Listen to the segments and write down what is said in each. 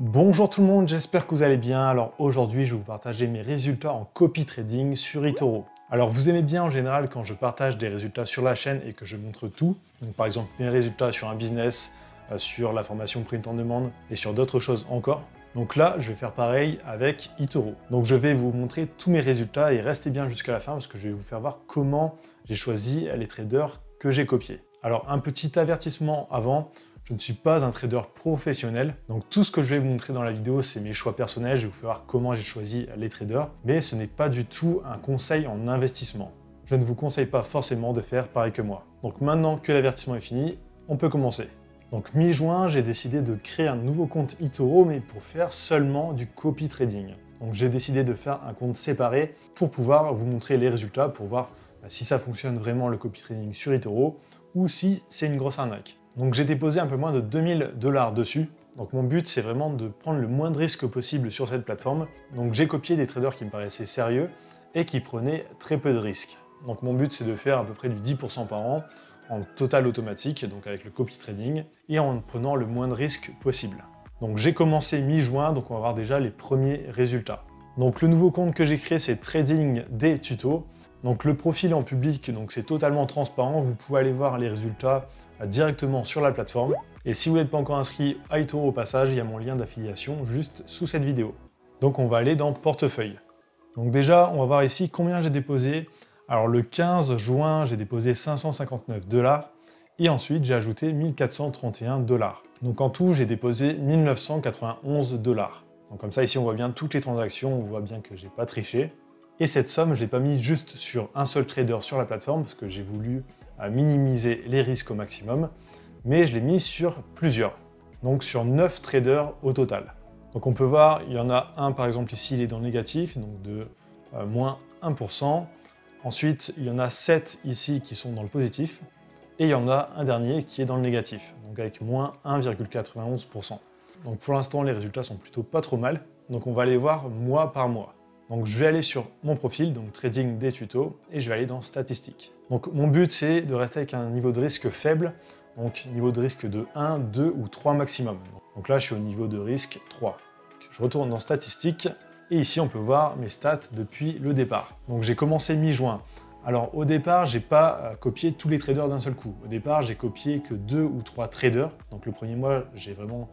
Bonjour tout le monde, j'espère que vous allez bien. Alors aujourd'hui, je vais vous partager mes résultats en copy trading sur eToro. Alors vous aimez bien en général quand je partage des résultats sur la chaîne et que je montre tout. Donc par exemple mes résultats sur un business, sur la formation print on demand et sur d'autres choses encore. Donc là, je vais faire pareil avec eToro. Donc je vais vous montrer tous mes résultats et restez bien jusqu'à la fin parce que je vais vous faire voir comment j'ai choisi les traders que j'ai copiés. Alors un petit avertissement avant. Je ne suis pas un trader professionnel, donc tout ce que je vais vous montrer dans la vidéo, c'est mes choix personnels, je vais vous faire voir comment j'ai choisi les traders, mais ce n'est pas du tout un conseil en investissement. Je ne vous conseille pas forcément de faire pareil que moi. Donc maintenant que l'avertissement est fini, on peut commencer. Donc mi-juin, j'ai décidé de créer un nouveau compte eToro, mais pour faire seulement du copy trading. Donc j'ai décidé de faire un compte séparé pour pouvoir vous montrer les résultats, pour voir si ça fonctionne vraiment le copy trading sur eToro, ou si c'est une grosse arnaque. Donc j'ai déposé un peu moins de 2000 $ dessus. Donc mon but c'est vraiment de prendre le moins de risques possible sur cette plateforme. Donc j'ai copié des traders qui me paraissaient sérieux et qui prenaient très peu de risques. Donc mon but c'est de faire à peu près du 10% par an en total automatique, donc avec le copy trading, et en prenant le moins de risques possible. Donc j'ai commencé mi-juin, donc on va voir déjà les premiers résultats. Donc le nouveau compte que j'ai créé c'est Trading des tutos. Donc le profil en public, donc c'est totalement transparent, vous pouvez aller voir les résultats directement sur la plateforme. Et si vous n'êtes pas encore inscrit à eToro au passage, il y a mon lien d'affiliation juste sous cette vidéo. Donc on va aller dans portefeuille. Donc déjà, on va voir ici combien j'ai déposé. Alors le 15 juin, j'ai déposé 559 $ et ensuite j'ai ajouté 1431 $. Donc en tout, j'ai déposé 1991 $. Donc comme ça, ici on voit bien toutes les transactions, on voit bien que j'ai pas triché. Et cette somme, je ne l'ai pas mis juste sur un seul trader sur la plateforme, parce que j'ai voulu minimiser les risques au maximum, mais je l'ai mis sur plusieurs, donc sur 9 traders au total. Donc on peut voir, il y en a un par exemple ici, il est dans le négatif, donc de moins 1%. Ensuite, il y en a 7 ici qui sont dans le positif, et il y en a un dernier qui est dans le négatif, donc avec moins 1,91%. Donc pour l'instant, les résultats sont plutôt pas trop mal, donc on va les voir mois par mois. Donc je vais aller sur mon profil, donc Trading des tutos, et je vais aller dans Statistiques. Donc mon but c'est de rester avec un niveau de risque faible, donc niveau de risque de 1, 2 ou 3 maximum. Donc là je suis au niveau de risque 3. Je retourne dans Statistiques, et ici on peut voir mes stats depuis le départ. Donc j'ai commencé mi-juin. Alors au départ, j'ai pas copié tous les traders d'un seul coup. Au départ, j'ai copié que 2 ou 3 traders. Donc le premier mois, j'ai vraiment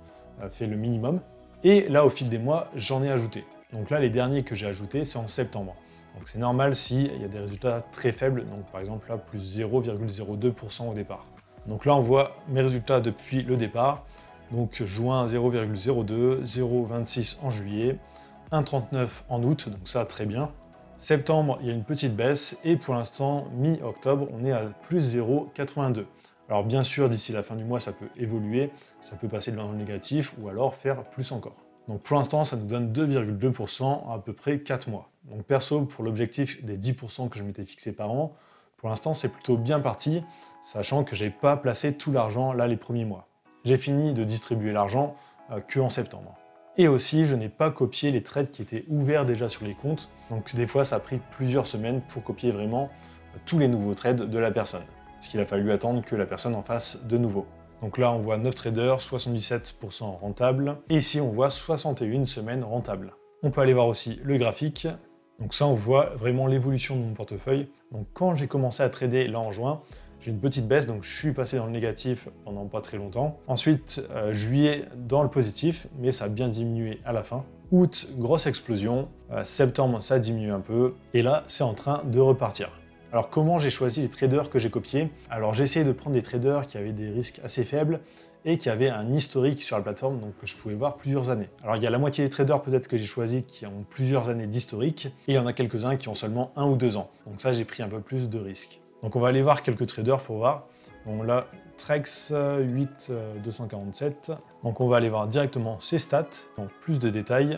fait le minimum. Et là, au fil des mois, j'en ai ajouté. Donc là, les derniers que j'ai ajoutés, c'est en septembre. Donc c'est normal s'il y a des résultats très faibles, donc par exemple là, plus 0,02% au départ. Donc là, on voit mes résultats depuis le départ. Donc juin 0,02, 0,26 en juillet, 1,39 en août, donc ça très bien. Septembre, il y a une petite baisse, et pour l'instant, mi-octobre, on est à plus 0,82. Alors bien sûr, d'ici la fin du mois, ça peut évoluer, ça peut passer dans le négatif, ou alors faire plus encore. Donc pour l'instant, ça nous donne 2,2% en à peu près 4 mois. Donc perso, pour l'objectif des 10% que je m'étais fixé par an, pour l'instant, c'est plutôt bien parti, sachant que je n'ai pas placé tout l'argent là les premiers mois. J'ai fini de distribuer l'argent que en septembre. Et aussi, je n'ai pas copié les trades qui étaient ouverts déjà sur les comptes. Donc des fois, ça a pris plusieurs semaines pour copier vraiment tous les nouveaux trades de la personne. Parce qu'il a fallu attendre que la personne en fasse de nouveau. Donc là, on voit 9 traders, 77% rentables. Et ici, on voit 61 semaines rentables. On peut aller voir aussi le graphique. Donc ça, on voit vraiment l'évolution de mon portefeuille. Donc quand j'ai commencé à trader là en juin, j'ai une petite baisse, donc je suis passé dans le négatif pendant pas très longtemps. Ensuite, juillet dans le positif, mais ça a bien diminué à la fin. Août, grosse explosion. Septembre, ça diminue un peu. Et là, c'est en train de repartir. Alors comment j'ai choisi les traders que j'ai copiés? Alors j'ai essayé de prendre des traders qui avaient des risques assez faibles et qui avaient un historique sur la plateforme, donc que je pouvais voir plusieurs années. Alors il y a la moitié des traders peut-être que j'ai choisi qui ont plusieurs années d'historique, et il y en a quelques-uns qui ont seulement 1 ou 2 ans. Donc ça, j'ai pris un peu plus de risques. Donc on va aller voir quelques traders pour voir. Donc là, Trex 8247. Donc on va aller voir directement ses stats, donc plus de détails.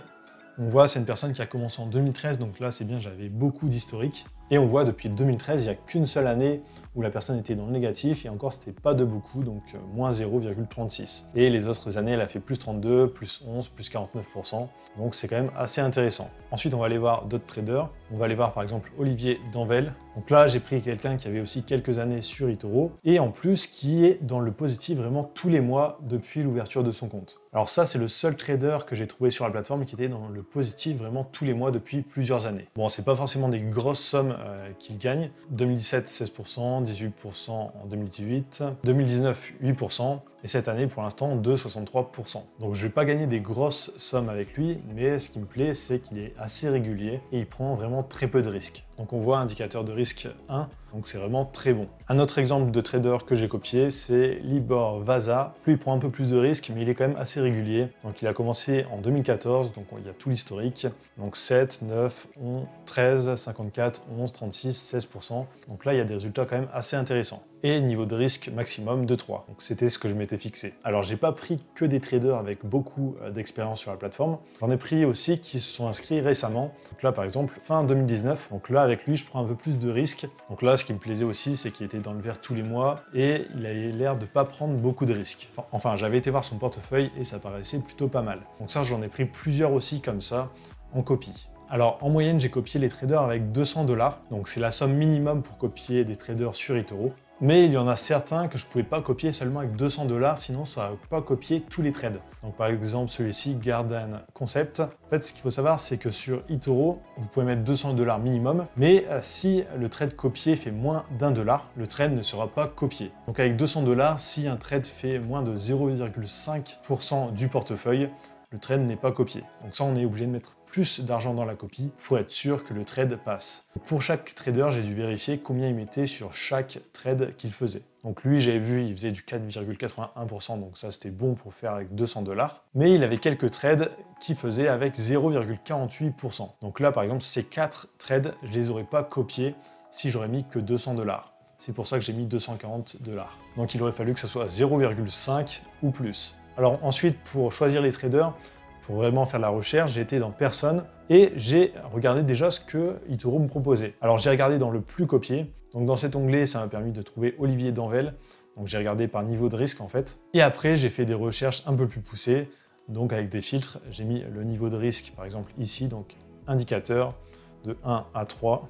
On voit, c'est une personne qui a commencé en 2013, donc là c'est bien, j'avais beaucoup d'historique. Et on voit depuis 2013, il n'y a qu'une seule année où la personne était dans le négatif, et encore c'était pas de beaucoup, donc moins 0,36. Et les autres années, elle a fait plus 32, plus 11, plus 49%, donc c'est quand même assez intéressant. Ensuite, on va aller voir d'autres traders. On va aller voir par exemple Olivier Danvel. Donc là, j'ai pris quelqu'un qui avait aussi quelques années sur eToro et en plus qui est dans le positif vraiment tous les mois depuis l'ouverture de son compte. Alors ça, c'est le seul trader que j'ai trouvé sur la plateforme qui était dans le positif vraiment tous les mois depuis plusieurs années. Bon, c'est pas forcément des grosses sommes qu'il gagne. 2017, 16%, 18% en 2018, 2019, 8%. Et cette année, pour l'instant, 2,63%. Donc je ne vais pas gagner des grosses sommes avec lui, mais ce qui me plaît, c'est qu'il est assez régulier et il prend vraiment très peu de risques. Donc on voit indicateur de risque 1, donc c'est vraiment très bon. Un autre exemple de trader que j'ai copié, c'est Libor Vaza. Lui, il prend un peu plus de risques, mais il est quand même assez régulier. Donc il a commencé en 2014, donc il y a tout l'historique. Donc 7, 9, 11, 13, 54, 11, 36, 16%. Donc là, il y a des résultats quand même assez intéressants. Et niveau de risque maximum de 3. Donc c'était ce que je m'étais fixé. Alors j'ai pas pris que des traders avec beaucoup d'expérience sur la plateforme. J'en ai pris aussi qui se sont inscrits récemment. Donc là par exemple fin 2019. Donc là avec lui je prends un peu plus de risques. Donc là ce qui me plaisait aussi c'est qu'il était dans le vert tous les mois et il avait l'air de pas prendre beaucoup de risques. Enfin j'avais été voir son portefeuille et ça paraissait plutôt pas mal. Donc ça j'en ai pris plusieurs aussi comme ça en copie. Alors en moyenne j'ai copié les traders avec 200 $. Donc c'est la somme minimum pour copier des traders sur eToro. Mais il y en a certains que je ne pouvais pas copier seulement avec 200 $, sinon ça n'aurait pas copié tous les trades. Donc par exemple celui-ci, Garden Concept. En fait, ce qu'il faut savoir, c'est que sur eToro, vous pouvez mettre 200 $ minimum, mais si le trade copié fait moins d'$, le trade ne sera pas copié. Donc avec 200 $, si un trade fait moins de 0,5% du portefeuille, le trade n'est pas copié. Donc ça, on est obligé de mettre plus d'argent dans la copie pour être sûr que le trade passe. Pour chaque trader, j'ai dû vérifier combien il mettait sur chaque trade qu'il faisait. Donc lui, j'avais vu, il faisait du 4,81%, donc ça c'était bon pour faire avec 200 $. Mais il avait quelques trades qui faisaient avec 0,48%. Donc là, par exemple, ces 4 trades, je les aurais pas copiés si j'aurais mis que 200 $. C'est pour ça que j'ai mis 240 $. Donc il aurait fallu que ça soit 0,5 ou plus. Alors ensuite, pour choisir les traders, pour vraiment faire la recherche, j'ai été dans Personne et j'ai regardé déjà ce que eToro me proposait. Alors j'ai regardé dans le plus copié, donc dans cet onglet, ça m'a permis de trouver Olivier Danvel, donc j'ai regardé par niveau de risque en fait. Et après, j'ai fait des recherches un peu plus poussées, donc avec des filtres, j'ai mis le niveau de risque, par exemple ici, donc indicateur de 1 à 3.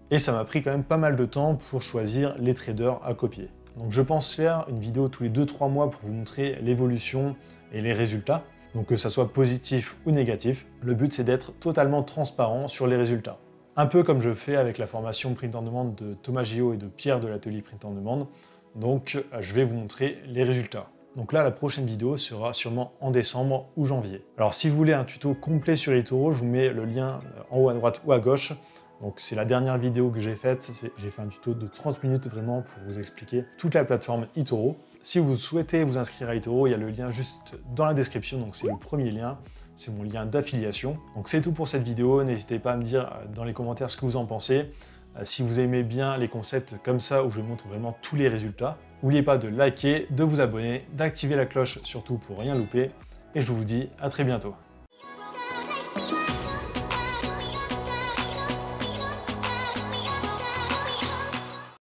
Et ça m'a pris quand même pas mal de temps pour choisir les traders à copier. Donc je pense faire une vidéo tous les 2-3 mois pour vous montrer l'évolution et les résultats. Donc que ça soit positif ou négatif, le but c'est d'être totalement transparent sur les résultats. Un peu comme je fais avec la formation Print on Demand de Thomas Gillot et de Pierre de l'atelier Print on Demand. Donc je vais vous montrer les résultats. Donc là, la prochaine vidéo sera sûrement en décembre ou janvier. Alors si vous voulez un tuto complet sur eToro, je vous mets le lien en haut à droite ou à gauche. Donc c'est la dernière vidéo que j'ai faite, j'ai fait un tuto de 30 minutes vraiment pour vous expliquer toute la plateforme eToro. Si vous souhaitez vous inscrire à eToro, il y a le lien juste dans la description, donc c'est le premier lien, c'est mon lien d'affiliation. Donc c'est tout pour cette vidéo, n'hésitez pas à me dire dans les commentaires ce que vous en pensez. Si vous aimez bien les concepts comme ça où je montre vraiment tous les résultats, n'oubliez pas de liker, de vous abonner, d'activer la cloche surtout pour rien louper, et je vous dis à très bientôt.